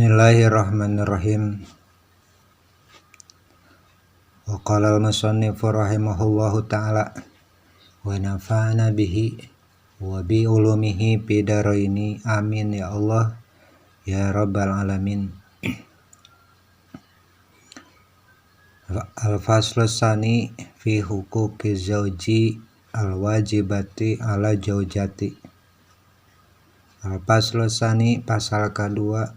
Bismillahirrahmanirrahim. Wa qala al-musannifu rahimahullahu ta'ala wa nafa'ana bihi wa bi ulumihi bidaraini amin ya Allah ya rabbal alamin. Al-faslu tsani fi huquqi zauji al-wajibati ala zaujati. Al-faslu tsani pasal kedua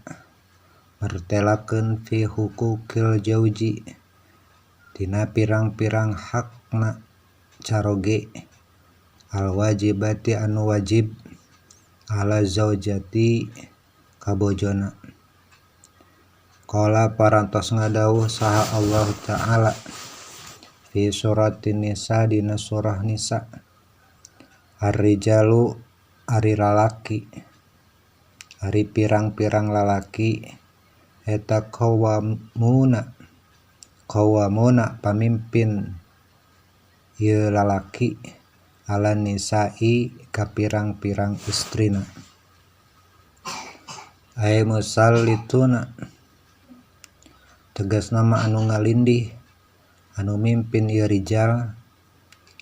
mertelakeun fi huquqil zauji dina pirang-pirang hakna caroge al-wajibati anu wajib ala zaujati kabojona. Qala parantos ngadawuh saha Allah Ta'ala fi suratin Nisa dina surah Nisa, ar-rijalu ari lalaki, ari pirang-pirang lalaki eta qawwamuna pamimpin ieu lalaki ala nisa'i ka pirang-pirang istrina. Ay musallituna tegasna mah anu ngalindih anu mimpin ieu rijal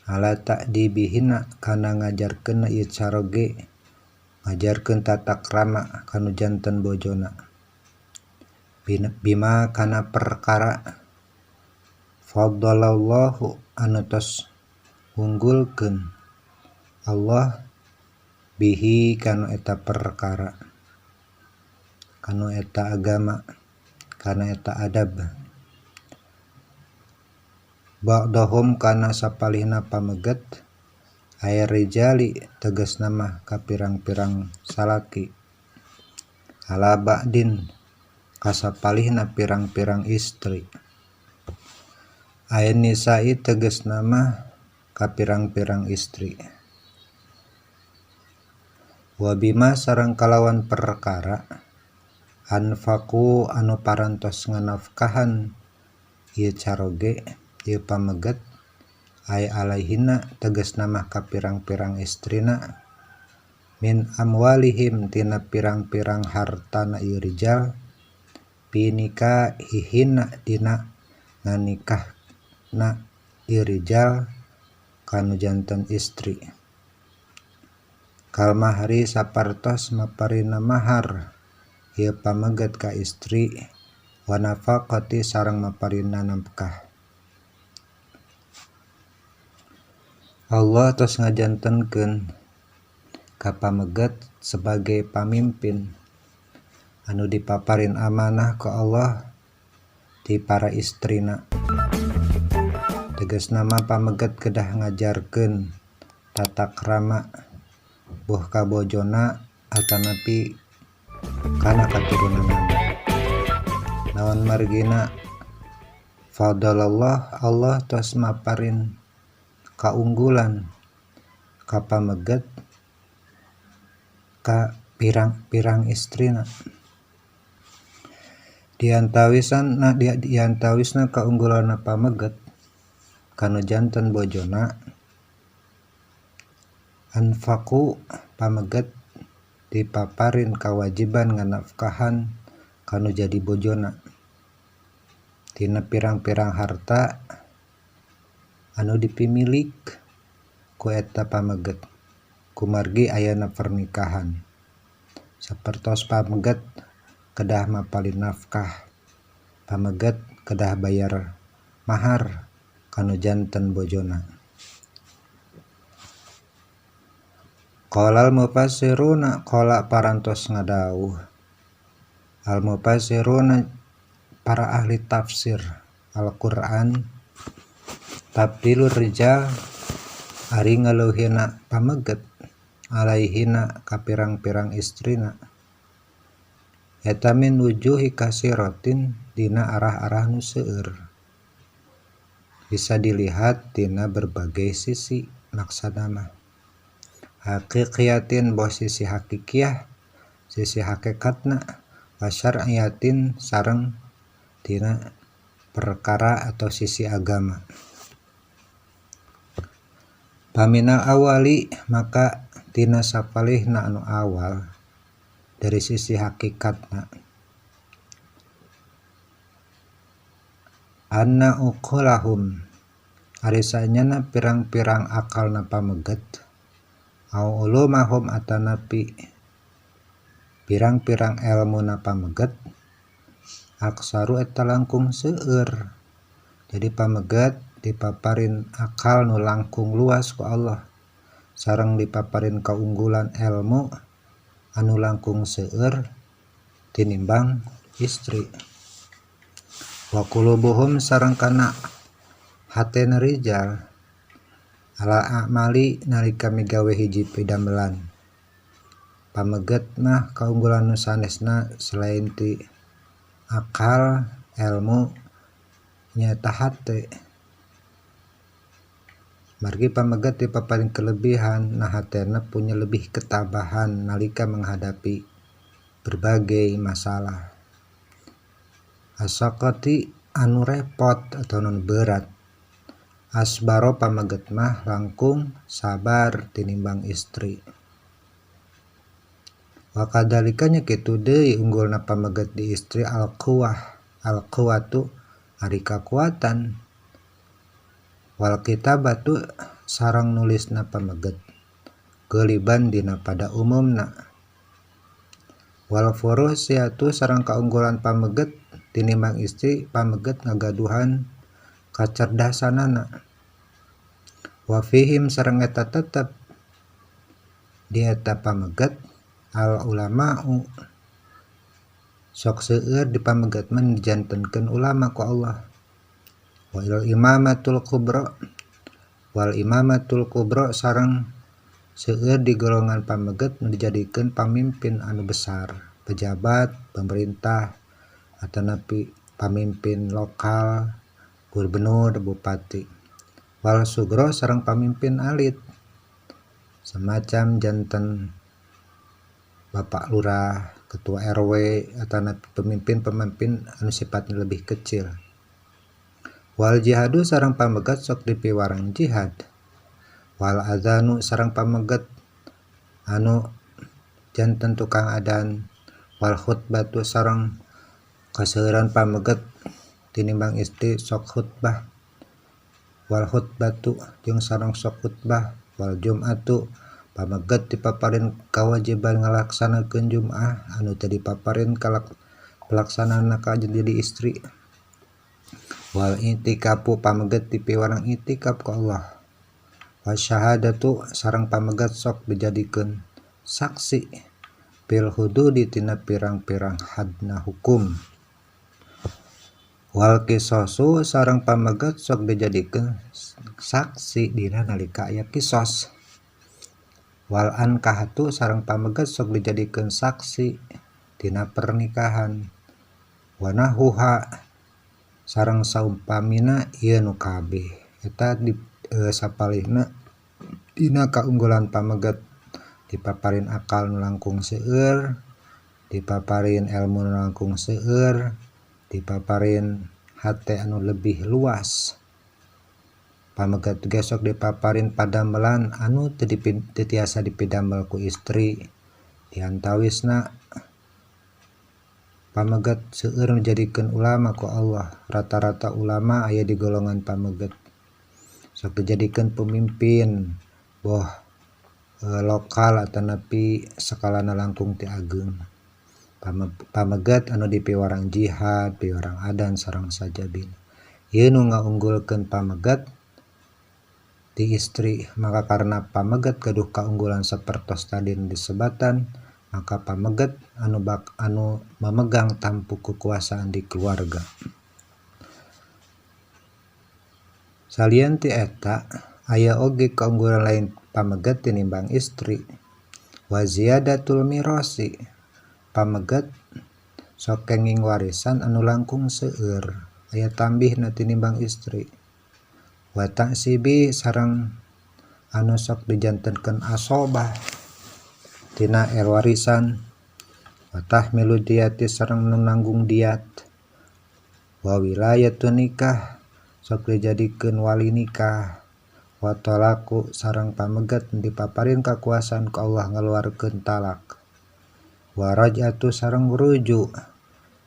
ala ta'dibihina kana ngajarkeun ieu caroge, ngajarkeun tata krama kanu janten bojona. Bima kana perkara faddalallahu anu tos unggulkeun Allah bihi kanu eta perkara, kanu eta agama, kana eta adab. Ba'dahum kana sapalihna pameget ay rijali tegasna mah ka pirang-pirang salaki, ala ba'din kasapalihna pirang-pirang istri. Ay nisa'i tegasna mah ka pirang-pirang istri. Wa bima sareng kalawan perkara anfaqu anu parantos nganafkahan ieu caroge ieu pameget ay alaihina tegasna mah ka pirang-pirang istrina min amwalihim tina pirang-pirang hartana ieu rijal pinika hihina dina nganikahna ieu rijal kanu janten istri. Kal mahri sapartos maparina mahar ieu pameget ka istri wa nafaqati sareng maparina nafkah. Allah tos ngajantenkeun ka pameget sebagai pamimpin anu dipaparin amanah ku Allah di para istrina. Tegasna mah pameget kedah ngajarkeun tata krama buh ka bojona atanapi kana katurunanna. Naon margina fadalallah Allah tos maparin kaunggulan ka pameget ka pirang-pirang istrina. Diantawisna kaunggulanna pameget kanu janten bojona anfaqu pameget dipaparin kawajiban nganafkahan kanu jadi bojona tina pirang-pirang harta anu dipimilik ku eta pameget kumargi ayana pernikahan. Sapertos pameget kedah mapalin nafkah, pameget kedah bayar mahar kanu janten bojona. Qala al-mufassiruna qala parantos ngadawuh al-mufassiruna para ahli tafsir Al-Qur'an tabdilur rijal ari ngaleuhina pameget alaihina ka pirang-pirang istrina eta min wujuhi kasiratin dina arah-arah nu seueur. Bisa dilihat dina berbagai sisi maksana mah haqiqiyatin boh sisi hakikiyah, sisi hakikatna, wa syar'iyatin sareng dina perkara atau sisi agama. Paminal awali maka tina sapalihna anu awal dari sisi hakikatna anna uqulahum arisanyana pirang-pirang akalna pameget au ulumahum atanapi pirang-pirang ilmuna pameget aksaru eta langkung seueur. Jadi pameget dipaparin akal nu langkung luas ku Allah sareng dipaparin kaunggulan ilmu anu langkung seueur tinimbang istri. Wa qulubuhum sareng kana hatena rijal ala a'mali nalika migawe hiji pidamelan. Pameget mah kaunggulan nu sanesna selain ti akal ilmu nyaeta hate. Margi pameget dipaparin kelebihan nah hatena punya lebih ketabahan nalika menghadapi berbagai masalah. Asaqati anu repot atau non berat. Asbaro pameget mah langkung sabar tinimbang istri. Wa kadzalika nya kitu deui unggulna pameget di istri al-quwah. Al-quwatu ari kakuatan. Wal kitabatu sareng nulisna pameget geuliban dina pada umumna. Wal furusiatu sareng kaunggulan pameget tinimbang istri pameget ngagaduhan kacerdasanana. Wa fihim sareng eta tetep di eta pameget al ulama'u sok seueur di pameget man dijantenkeun ulama ku Allah. Wal imamatul kubra wal imamatul kubra sareng seueur di golongan pameget nu dijadikeun pamimpin anu besar, pejabat, pemerintah, atanapi pamimpin lokal, gubernur, bupati. Wal sugro sareng pamimpin alit, semacam janten bapak lurah, ketua RW, atanapi pemimpin-pemimpin anu sifatna lebih kecil. Wal jihadu sareng pameget sok dipiwarang jihad. Wal adzanu sareng pameget anu janten tukang adan. Wal khutbatu sareng kaseueuran pameget tinimbang istri sok khutbah. Wal khutbatu jeung sareng sok khutbah. Wal jum'atu pameget dipaparin kawajiban ngalaksanakeun Jum'ah anu teu dipaparin pelaksanana ka jadi istri. Wal i'tikafu pameget dipiwarang i'tikaf ku Allah. Wasyahadatu sareng pameget sok dijadikeun saksi fil hududi tina pirang-pirang hadna hukum. Wal qisasu sareng pameget sok dijadikeun saksi dina nalika aya kisos. Wal ankahatu sareng pameget sok dijadikeun saksi dina pernikahan. Wa nahuha sareng saumpamina ieu nu kabeh eta sapalihna dina kaunggulan pameget dipaparin akal nu langkung seueur, dipaparin ilmu nu langkung seueur, dipaparin hate anu lebih luas. Pameget ge sok dipaparin padamelan anu teu tiasa dipidamel ku istri. Diantawisna pameget seueur menjadikeun ulama ku Allah. Rata-rata ulama aya di golongan pameget. Sok dijadikeun pemimpin boh lokal atanapi skalana langkung ti ageung. Pameget anu dipiwarang jihad, piwarang adan sareng sajabin. Ieu nu ngaunggulkeun pameget ti istri. Maka karena pameget gaduh kaunggulan sapertos tadi disebatan, maka pameget anu memegang tampuk kekuasaan di keluarga. Salieun ti eta aya oge kaunggulan lain pameget tinimbang istri. Wa ziyadatul mirasi pameget sok kenging warisan anu langkung seueur aya tambihna tinimbang istri. Wa ta'sibi sareng anu sok dijantenkeun asobah tina warisan. Wa tahmilu diyati sareng nanggung diat. Wa wilayatun nikah sok dijadikeun wali nikah. Wa talaku sareng pameget dipaparin kakuasaan ku Allah ngaluarkeun talak. Wa raj'atu sareng rujuk.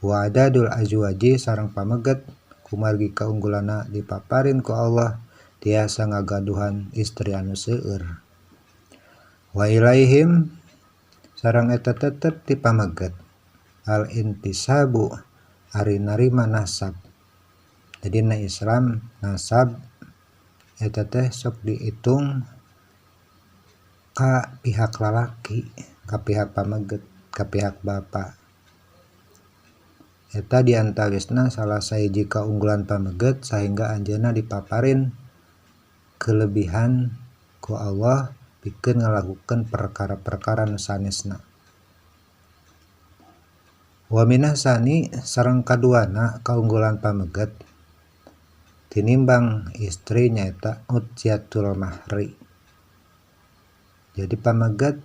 Wa adadul azwaji sareng pameget kumargi kaunggulana dipaparin ku Allah tiasa ngagaduhan istri anu seueur. Wa ilaihim sareng eta tetep ti pameget al intisabu ari narima nasab. Jadi na Islam nasab eta teh sok diitung ka pihak lalaki, ka pihak pameget, ka pihak bapa. Eta diantawisna salah sahiji kaunggulan pameget sehingga anjeunna dipaparin kelebihan ku Allah pikeun ngalakukeun perkara-perkara nu sanesna. Wa minasani sareng kaduana kaunggulan pameget tinimbang istri nyaeta utyatul mahri. Jadi pameget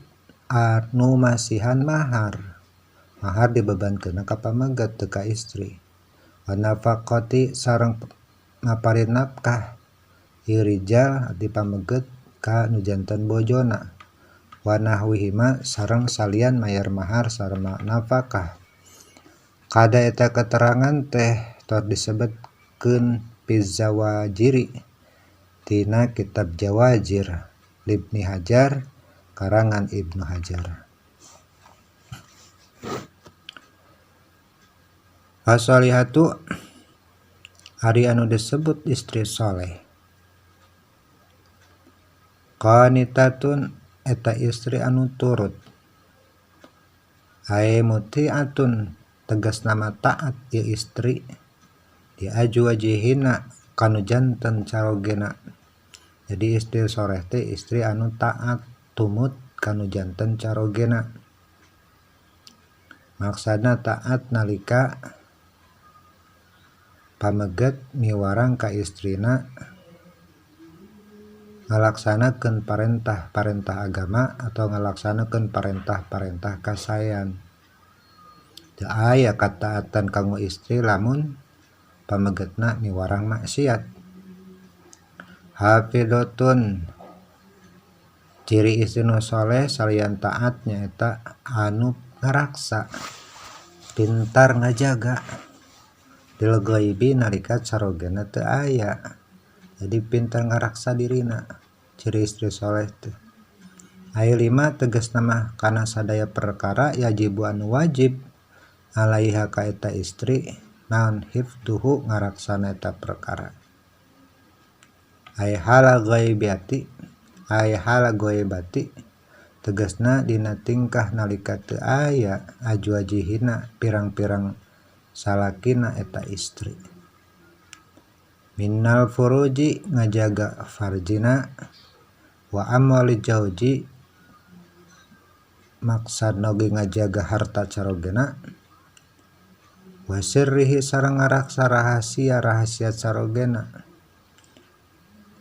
anu masihan mahar dibebankeun ka pameget teu ka istri. Wa nafaqati sareng ngaparin nafkah irijal di pameget ka nu janten bojona. Wa nahwihima sareng salian mayar mahar sareng nafkah. Kada eta keterangan teh tor disebutkeun Zawajiri tina kitab Jawajir Ibnu Hajar karangan Ibnu Hajar. Fasolihatu ari anu disebut istri soleh. Qanitatun eta istri anu turut. Ai muti'atun tegas nama taat ya istri di ajwajihina kanu janten carogena. Jadi istri soleh teh istri anu taat tumut kanu janten carogena. Maksudna taat nalika pameget miwarang ka istrina ngalaksanakeun parentah agama atau ngalaksanakeun parentah kasayan. Teu aya kataatan kanggo istri lamun pamegetna miwarang maksiat. Hafidotun ciri istri nu soleh salian taat nyaeta anu ngaraksa, pintar ngajaga dil ghaibi nalika carogena teu aya. Jadi pintar ngaraksa dirina ciri istri soleh teh. Aya 5 tegasna mah kana sadaya perkara yajibu anu wajib alaiha ka eta istri naon hifduhu ngaraksana eta perkara. Ay hala ghaibati tegasna dina tingkah nalika teu aya ajwajihina pirang-pirang salakina eta istri. Minnal furuji ngajaga farjina wa amwali jauji maksad noge ngajaga harta carogena wa sirrihi sareng ngaraksa rahasia carogena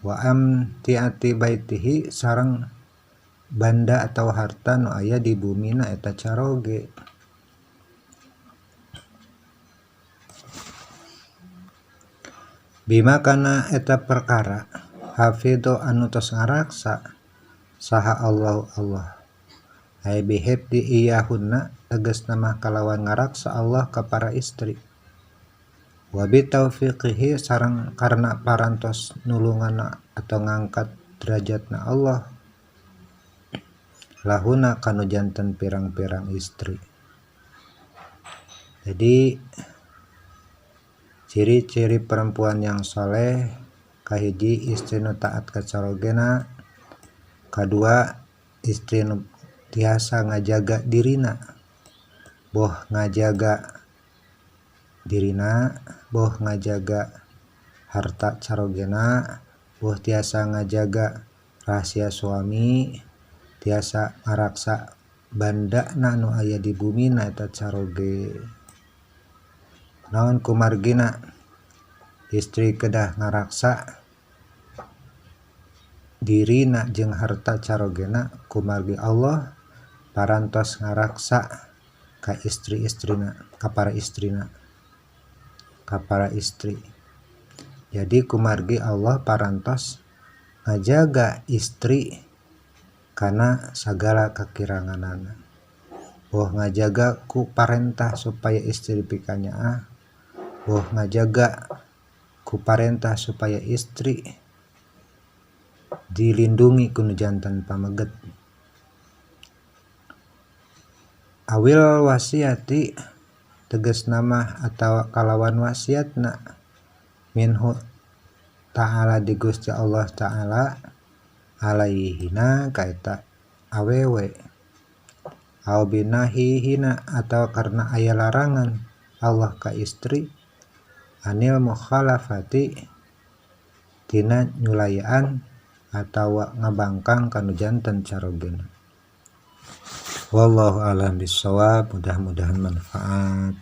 wa amtiati baitihi sareng banda atau harta nu aya di bumina eta caroge. Bima kana eta perkara hafidho anu tos ngaraksa saha Allah ay bihibdi iyahunna tegasna mah kalawan ngaraksa Allah ka para istri. Wa bi taufiqihi sareng karena parantos nulunganna atau ngangkat derajatna Allah lahuna kanu janten pirang-pirang istri. Jadi ciri-ciri perempuan yang soleh kahiji istri nu taat ka carogena, kadua istri nu tiasa ngajaga dirina, boh ngajaga dirina, boh ngajaga harta carogena, boh tiasa ngajaga rahasia suami, tiasa ngaraksa bandana nu aya di bumina eta caroge. Naon kumargina istri kedah ngaraksa dirina jeung harta carogena kumargi Allah parantos ngaraksa ka istri-istrina, ka para istri. Jadi kumargi Allah parantos ngajaga istri kana sagala kakiranganana. Boh ngajaga ku parentah supaya istri pikanyaah, boh ngajaga ku parentah supaya istri dilindungi ku jantan pameget. Awil wasiati tegas nama atau kalawan wasiatna minhu ta'ala di Gusti Allah ta'ala alaihina kaita awewe au binahihina atau karena aya larangan Allah ka istri anil mukhalafati tina nyulayaan atau ngabangkang kanu janten carogena. Wallahu a'lam bishawab. Mudah-mudahan manfaat.